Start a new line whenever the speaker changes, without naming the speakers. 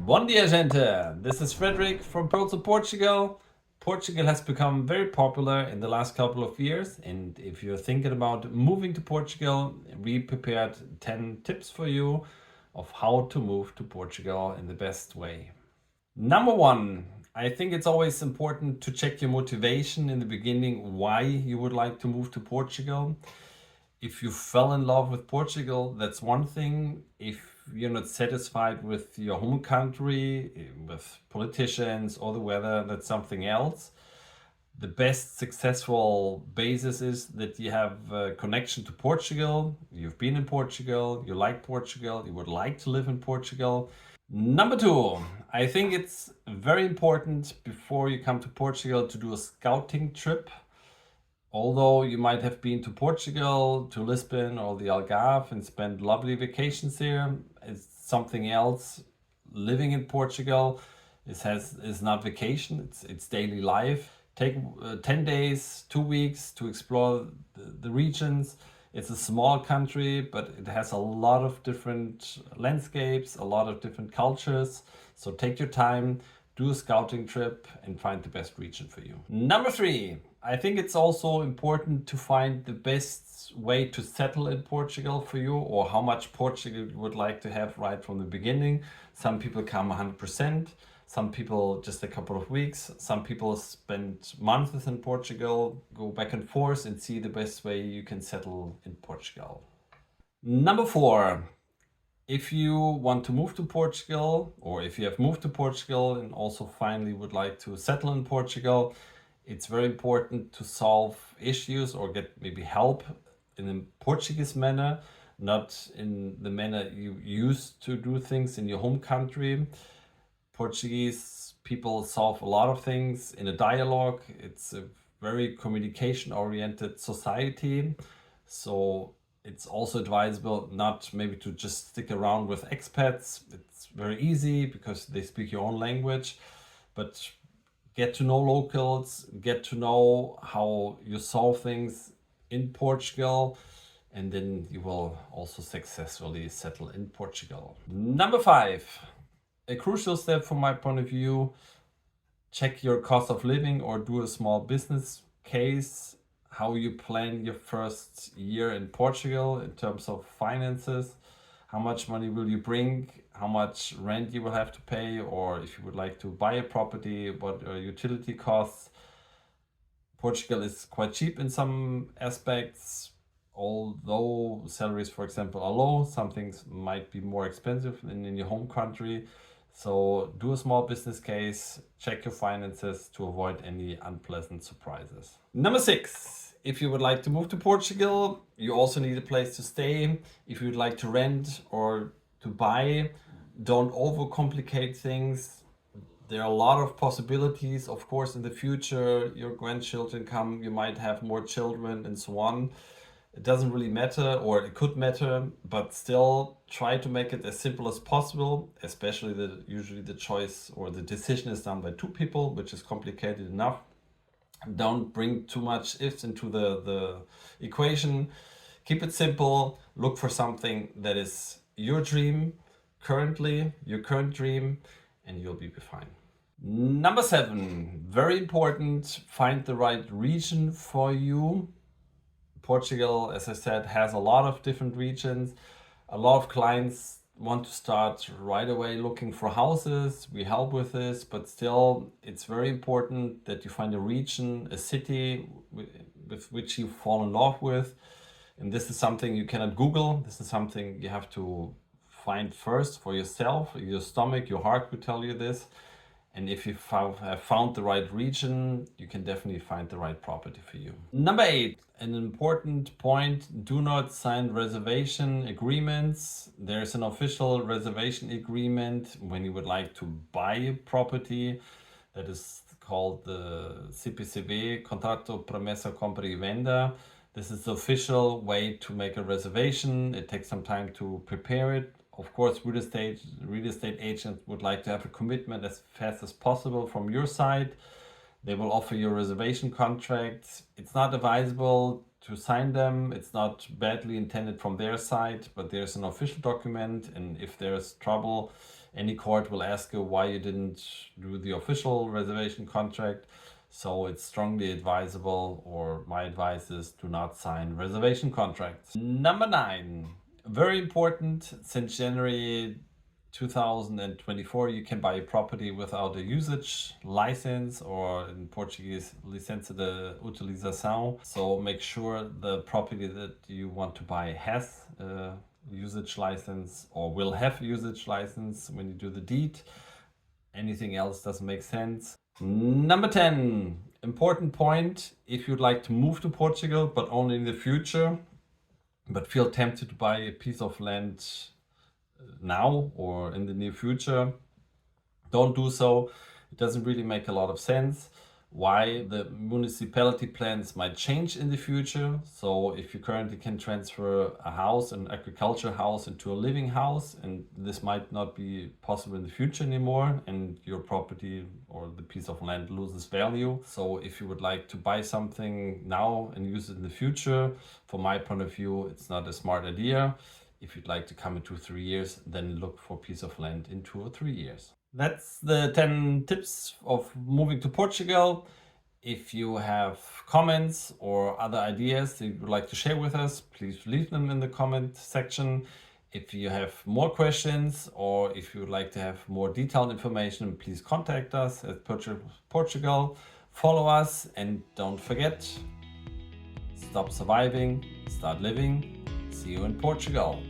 Bom dia, gente! This is Frederick from Portugal. Portugal has become very popular in the last couple of years, and if you're thinking about moving to Portugal, we prepared 10 tips for you of how to move to Portugal in the best way. Number one, I think it's always important to check your motivation in the beginning why you would like to move to Portugal. If you fell in love with Portugal, that's one thing. If you're not satisfied with your home country, with politicians or the weather, that's something else. The best successful basis is that you have a connection to Portugal, you've been in Portugal, you like Portugal, you would like to live in Portugal. Number two, I think it's very important before you come to Portugal to do a scouting trip. Although you might have been to Portugal, to Lisbon or the Algarve and spent lovely vacations here, it's something else. Living in Portugal is not vacation, it's daily life. Take 10 days, 2 weeks to explore the regions. It's a small country, but it has a lot of different landscapes, a lot of different cultures. So take your time, do a scouting trip, and find the best region for you. Number three, I think it's also important to find the best way to settle in Portugal for you, or how much Portugal you would like to have right from the beginning. Some people come 100%. Some people just a couple of weeks. Some people spend months in Portugal, go back and forth and see the best way you can settle in Portugal. Number four, if you want to move to Portugal, or if you have moved to Portugal and also finally would like to settle in Portugal, it's very important to solve issues or get maybe help in a Portuguese manner, not in the manner you used to do things in your home country. Portuguese people solve a lot of things in a dialogue. It's a very communication oriented society. So it's also advisable not maybe to just stick around with expats. It's very easy because they speak your own language, but get to know locals, get to know how you solve things in Portugal, and then you will also successfully settle in Portugal. Number five, a crucial step from my point of view, check your cost of living or do a small business case, how you plan your first year in Portugal in terms of finances, how much money will you bring, how much rent you will have to pay, or if you would like to buy a property, what are utility costs. Portugal is quite cheap in some aspects, although salaries, for example, are low. Some things might be more expensive than in your home country. So do a small business case, check your finances to avoid any unpleasant surprises. Number six, if you would like to move to Portugal, you also need a place to stay. If you would like to rent or to buy, don't overcomplicate things. There are a lot of possibilities. Of course, in the future, your grandchildren come, you might have more children and so on. It doesn't really matter, or it could matter, but still try to make it as simple as possible, especially usually the choice or the decision is done by two people, which is complicated enough. Don't bring too much ifs into the equation. Keep it simple. Look for something that is your dream currently, your current dream, and you'll be fine. Number seven, very important, find the right region for you. Portugal, as I said, has a lot of different regions. A lot of clients want to start right away looking for houses. We help with this, but still, it's very important that you find a region, a city with which you fall in love with. And this is something you cannot Google. This is something you have to find first for yourself. Your stomach, your heart will tell you this. And if you have found the right region, you can definitely find the right property for you. Number eight, an important point, do not sign reservation agreements. There's an official reservation agreement when you would like to buy a property that is called the CPCB, Contrato Promessa Compra e Venda. This is the official way to make a reservation. It takes some time to prepare it. Of course, real estate agents would like to have a commitment as fast as possible from your side. They will offer you reservation contracts. It's not advisable to sign them. It's not badly intended from their side, but there's an official document, and if there's trouble, any court will ask you why you didn't do the official reservation contract. So it's strongly advisable, or my advice is, do not sign reservation contracts. Number 9, very important, since January 2024 you can buy a property without a usage license, or in Portuguese, licença de utilização. So make sure the property that you want to buy has a usage license, or will have a usage license when you do the deed. Anything else doesn't make sense. Number 10, important point, if you'd like to move to Portugal, but only in the future, but feel tempted to buy a piece of land now or in the near future, don't do so. It doesn't really make a lot of sense. Why? The municipality plans might change in the future. So if you currently can transfer a house, an agriculture house, into a living house, and this might not be possible in the future anymore, and your property or the piece of land loses value. So if you would like to buy something now and use it in the future, from my point of view, it's not a smart idea. If you'd like to come in 2-3 years, then look for a piece of land in 2 or 3 years. That's the 10 tips of moving to Portugal. If you have comments or other ideas that you would like to share with us, please leave them in the comment section. If you have more questions, or if you would like to have more detailed information, please contact us at Portugal. Follow us, and don't forget, stop surviving, start living. See you in Portugal.